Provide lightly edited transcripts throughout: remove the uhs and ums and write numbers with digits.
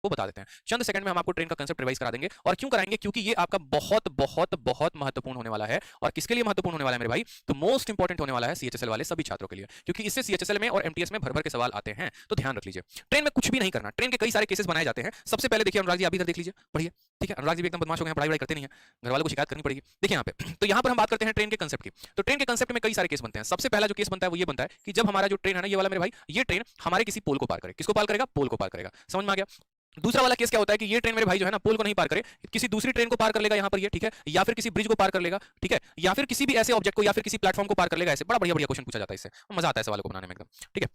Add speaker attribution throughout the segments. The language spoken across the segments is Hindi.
Speaker 1: वो बता देते हैं। चंद सेकंड में हम आपको ट्रेन का कंसेप्ट रिवाइज करा देंगे। और क्यों कराएंगे? क्योंकि ये आपका बहुत बहुत बहुत महत्वपूर्ण होने वाला है। और किसके लिए महत्वपूर्ण होने वाला है मेरे भाई? तो मोस्ट इंपॉर्टेंट होने वाला है सीएचएसएल वाले सभी छात्रों के लिए, क्योंकि इससे सीएचएसएल में और एमटीएस में भर भर के सवाल आते हैं। तो ध्यान रख लीजिए, ट्रेन में कुछ भी नहीं करना। ट्रेन के कई सारे केसेस बनाए जाते हैं। सबसे पहले देखिए अनुराग जी, आप इधर देख लीजिए, पढ़िए। ठीक है, अनुराग जी भी एकदम बदमाश हो गए हैं, पढ़ाई करते नहीं है, घर वालों को शिकायत करनी पड़ेगी। देखिए यहाँ पे तो यहाँ पर हम बात करते हैं ट्रेन के कंसेप्ट की। तो ट्रेन के कंसेप्ट में कई सारे केस बनते हैं। सबसे पहला जो केस बनता है वो ये बनता है कि जब हमारा जो ट्रेन है ना, ये वाला मेरे भाई, ये ट्रेन हमारे किसी पोल को पार करे। किसको पार करेगा? पोल को पार करेगा। समझ में आ गया? दूसरा वाला केस क्या होता है कि ये ट्रेन मेरे भाई जो है ना, पोल को नहीं पार करे, किसी दूसरी ट्रेन को पार कर लेगा यहाँ पर ये, ठीक है, या फिर किसी ब्रिज को पार कर लेगा, ठीक है, या फिर किसी भी ऐसे ऑब्जेक्ट को या फिर किसी प्लेटफॉर्म को पार कर लेगा। ऐसे बड़ा बढ़िया बढ़िया क्वेश्चन पूछा जाता है, इससे मजा आता है सवालों को बनाने में एकदम। ठीक है,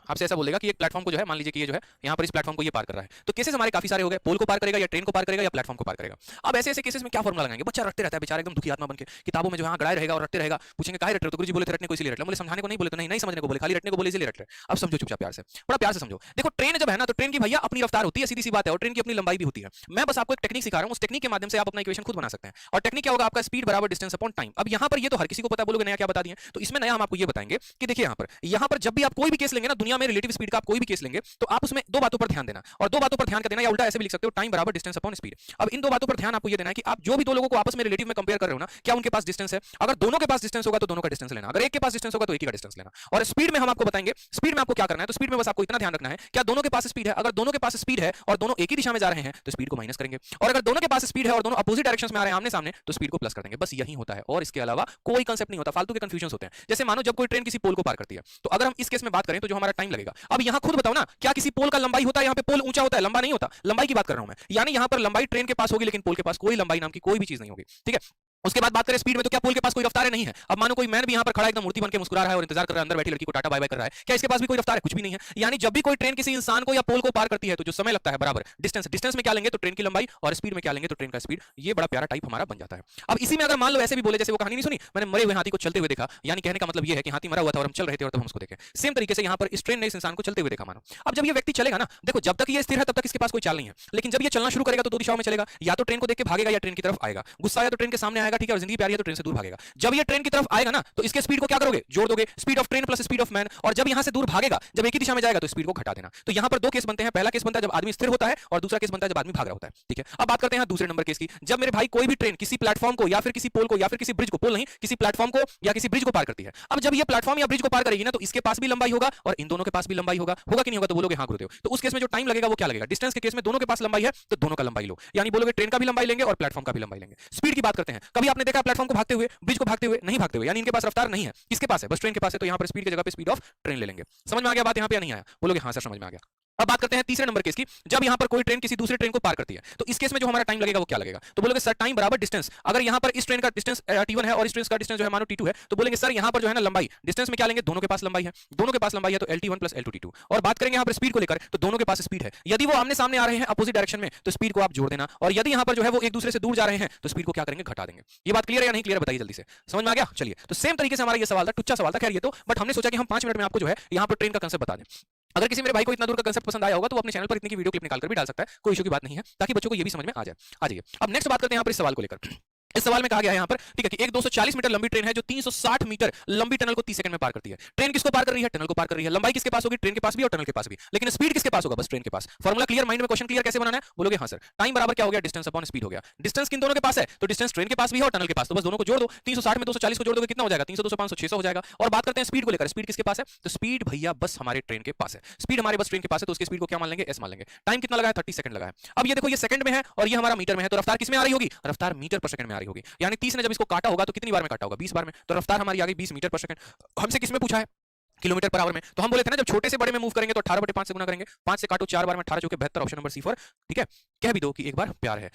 Speaker 1: आपसे ऐसा बोलेगा कि एक प्लेटफॉर्म को जो है, मान लीजिए कि ये जो है यहाँ पर इस प्लेटफॉर्म को ये पार कर रहा है, तो केसेस हमारे काफी सारे हो गए। पोल को पार करेगा, या ट्रेन को पार करेगा, या प्लेटफॉर्म को पार करेगा। अब ऐसे ऐसे केसेस में क्या फॉर्मुला लगाएंगे? बच्चा रटते रहता है बेचारा, एकदम दुखी आत्मा बनके किताबों में जो है गड़ाए रहेगा और रटते रहेगा। पूछेंगे काहे रट रहे हो? तो गुरुजी बोले थे रटने को, इसलिए रट रहे। बोले समझाने को नहीं बोले तो नहीं समझने को बोले, खाली रटने को बोले इसलिए रट रहे। अब समझो चुपचाप प्यार से, बड़ा प्यार से समझो। देखो ट्रेन जब है ना, तो ट्रेन की भैया अपनी रफ्तार होती है, सीधी सी बात है, और ट्रेन की अपनी लंबाई भी होती है। मैं बस आपको एक टेक्निक सिखा रहा हूँ, उस टेक्निक के माध्यम से आप अपना इक्वेशन खुद बना सकते हैं। और टेक्निक क्या होगा आपका? स्पीड बराबर डिस्टेंस अपॉन टाइम। अब यहाँ पर ये तो हर किसी को पता है, बोलोगे नया क्या बता दिए? तो इसमें नया हम आपको ये बताएंगे कि देखिए यहाँ पर जब भी आप कोई भी केस लेंगे ना दुनिया में, रिलेटिव स्पीड का आप कोई भी केस लेंगे, तो आप उसमें दो बातों पर ध्यान देना। और दो बातों पर ध्यान क्या देना, या उल्टा ऐसे भी लिख सकते हो, टाइम बराबर डिस्टेंस अपॉन स्पीड। अब इन दो बातों पर ध्यान आपको ये देना है कि आप जो भी दो लोगों को आपस में रिलेटिव में कंपेयर कर रहे हो ना, क्या उनके पास डिस्टेंस है? अगर दोनों के पास डिस्टेंस होगा तो दोनों का डिस्टेंस लेना, अगर एक के पास डिस्टेंस होगा तो एक ही का डिस्टेंस लेना। और स्पीड में हम आपको बताएंगे, स्पीड में आपको क्या करना है। तो स्पीड में बस आपको इतना ध्यान रखना है, क्या दोनों के पास स्पीड है? अगर दोनों के पास स्पीड है और दोनों एक ही दिशा में जा रहे हैं तो स्पीड को माइनस करेंगे। और अगर दोनों के पास स्पीड है और दोनों अपोजिट डायरेक्शंस में आ रहे हैं आमने सामने, तो स्पीड को प्लस कर देंगे। बस यही होता है, और इसके अलावा कोई कंसेप्ट नहीं होता। फालतू के कंफ्यूजन होते हैं। जैसे मानो जब कोई ट्रेन किसी पोल को पार करती है, तो अगर हम इस केस में बात करें तो जो हमारा टाइम लगेगा, अब यहाँ खुद बताओ ना, क्या किसी पोल का लंबाई होता है? यहाँ पे पोल ऊंचा होता है, लंबा नहीं होता। लंबाई की बात कर रहा हूं मैं, यानी यहाँ पर लंबाई ट्रेन के पास होगी, लेकिन पोल के पास कोई लंबाई नाम की कोई भी चीज नहीं होगी। ठीक है, उसके बाद बात करें स्पीड में, तो क्या पोल के पास कोई रफ्तार नहीं है? अब मानो कोई मैन भी यहाँ पर खड़ा एकदम मूर्ति बनकर मुस्कुरा रहा है और इंतजार कर रहा है, अंदर बैठी लड़की को टाटा बाय बाय कर रहा है, क्या इसके पास भी कोई रफ्तार है? कुछ भी नहीं है। यानी जब भी कोई ट्रेन किसी इंसान को या पोल को पार करती है तो जो समय लगता है बराबर डिस्टेंस। डिस्टेंस में क्या लेंगे? तो ट्रेन की लंबाई, और स्पीड में क्या लेंगे? तो ट्रेन का स्पीड। ये बड़ा प्यारा टाइप हमारा बन जाता है। अब इसी में अगर मान लो ऐसे भी बोले, जैसे वो कहानी नहीं सुनी मैंने, मरे हुए हाथी को चलते हुए देखा, यानी कहने का मतलब ये है कि हाथी मरा हुआ था और हम चल रहे थे और तब हम उसको देखे। सेम तरीके से यहाँ पर इस ट्रेन ने इस इंसान को चलते हुए देखा मानो। अब जब ये व्यक्ति चलेगा ना, देखो जब तक ये स्थिर है तब तक इसके पास कोई चाल नहीं है, लेकिन जब ये चलना शुरू करेगा तो दो दिशाओं में चलेगा, या तो ट्रेन को देख के भागेगा या ट्रेन की तरफ आएगा। गुस्सा आया तो ट्रेन के सामने आएगा, ठीक है, और जिंदगी प्यारी है तो ट्रेन से दूर भागेगा। जब ये ट्रेन की तरफ आएगा ना, तो इसके स्पीड को क्या करोगे? जोड़ दोगे, speed of train plus speed of man. और जब यहां से दूर भागेगा, जब एक ही दिशा में जाएगा, तो स्पीड को घटा देना। तो यहां पर दो केस बनते हैं। पहला केस बनता है जब आदमी स्थिर होता है, और दूसरा केस बनता है जब आदमी भाग रहा होता है। ठीक है, अब बात करते हैं दूसरे नंबर केस की। जब मेरे भाई कोई भी ट्रेन किसी प्लेटफॉर्म को या फिर किसी पोल को या फिर किसी ब्रिज को, पोल नहीं, किसी प्लेटफॉर्म को या किसी ब्रिज को पार करती है। अब जब ये प्लेटफॉर्म या ब्रिज को पार करेगी ना, तो इसके पास भी लंबाई होगा और इन दोनों के पास भी लंबाई होगा। होगा कि नहीं होगा? तो बोलोगे हाँ गुरुदेव। तो उस केस में जो टाइम लगेगा वो क्या लगेगा? डिस्टेंस के केस में दोनों के पास लंबाई है तो दोनों का लंबाई लो, यानी बोलोगे ट्रेन का भी लंबाई लेंगे और प्लेटफॉर्म का भी लंबाई लेंगे। स्पीड की बात करते हैं। कभी आपने देखा प्लेटफॉर्म को भागते हुए, ब्रिज को भागते हुए? नहीं भागते हुए, यानी इनके पास रफ्तार नहीं है। किसके पास है? बस ट्रेन के पास है। तो यहाँ पर स्पीड की जगह पे स्पीड ऑफ ट्रेन ले लेंगे। समझ में आ गया बात यहाँ पे या नहीं आया? बोलोगे हाँ सर समझ में आ गया। अब बात करते हैं तीसरे नंबर केस की। जब यहाँ पर कोई ट्रेन किसी दूसरे ट्रेन को पार करती है, तो इस केस में जो हमारा टाइम लगेगा वो क्या लगेगा? तो बोलोगे सर टाइम बराबर डिस्टेंस। अगर यहाँ पर इस ट्रेन का डिस्टेंस t1 है और इस ट्रेन का डिस्टेंस जो है मानो t2 है, तो बोलेंगे सर यहाँ पर जो है ना लंबाई, डिस्टेंस में क्या लेंगे? दोनों के पास लंबाई है, दोनों के पास लंबाई है तो lt1 प्लस l2t2। और बात करेंगे यहाँ पर स्पीड को लेकर, तो दोनों के पास स्पीड है। यदि वो आमने सामने आ रहे हैं अपोजिट डायरेक्शन में, तो स्पीड को आप जोड़ देना। और यदि यहाँ पर जो है वो एक दूसरे से दूर जा रहे हैं, तो स्पीड को क्या करेंगे? घटा देंगे। ये बात क्लियर है या नहीं क्लियर? बताइए जल्दी से। समझ में आ गया? चलिए, तो सेम तरीके से हमारा ये सवाल था, टुच्चा सवाल था खैर ये तो, बट हमने सोचा कि हम 5 मिनट में आपको जो है यहाँ पर ट्रेन का कंसेप्ट बता दें। अगर किसी मेरे भाई को इतना दूर का कंसेप्ट पसंद आया होगा तो अपने चैनल पर इतनी की वीडियो क्लिप निकाल कर भी डाल सकता है, कोई इशू की बात नहीं है, ताकि बच्चों को ये भी समझ में आ जाए। आ जाइए, अब नेक्स्ट बात करते हैं यहाँ पर इस सवाल को लेकर। इस सवाल में कहा गया है यहाँ पर, ठीक है, कि एक 240 मीटर लंबी ट्रेन है जो 360 मीटर लंबी टनल को 30 सेकंड में पार करती है। ट्रेन किसको पार कर रही है? टनल को पार कर रही है। लंबाई किसके पास होगी? ट्रेन के पास भी और टनल के पास भी। लेकिन स्पीड किसके पास होगा? बस ट्रेन के पास। Formula clear? माइंड में क्वेश्चन क्लियर? कैसे बनाना है? बोलोगे हाँ सर। टाइम बराबर क्या हो गया? डिस्टेंस अपॉन स्पीड हो गया। डिस्टेंस किन दोनों के पास है? तो डिस्टेंस ट्रेन के पास भी है और टनल के पास, तो बस दोनों को जोड़ दो। 360 में 240 को जोड़ दोगे कितना हो जाएगा? 300 200 500 600 हो जाएगा। और बात करते हैं स्पीड को लेकर। स्पीड किसके पास है? तो स्पीड भैया बस हमारे ट्रेन के पास है। स्पीड हमारे बस ट्रेन के पास है, तो उसकी स्पीड को क्या मान लेंगे? एस मान लेंगे। टाइम कितना लगा है? 30 सेकंड लगा है। अब ये देखो, ये सेकंड में है और ये हमारा मीटर में है, तो रफ्तार किसमें आ रही होगी? रफ्तार मीटर पर सेकंड में आ रही होगी। यानी 30 ने जब इसको काटा होगा तो कितनी बार में काटा होगा? 20 बार में। तो रफ्तार हमारी आ गई 20 मीटर पर सेकंड। हमसे किसमें पूछा है? किलोमीटर पर आवर में। तो हम बोले थे ना जब छोटे से बड़े में मूव करेंगे तो 18/5 से गुना करेंगे। 5 से काटो 4 बार में 18, जो कि 72, ऑप्शन नंबर सी फॉर। ठीक है, कह भी दो कि एक बार प्यार है।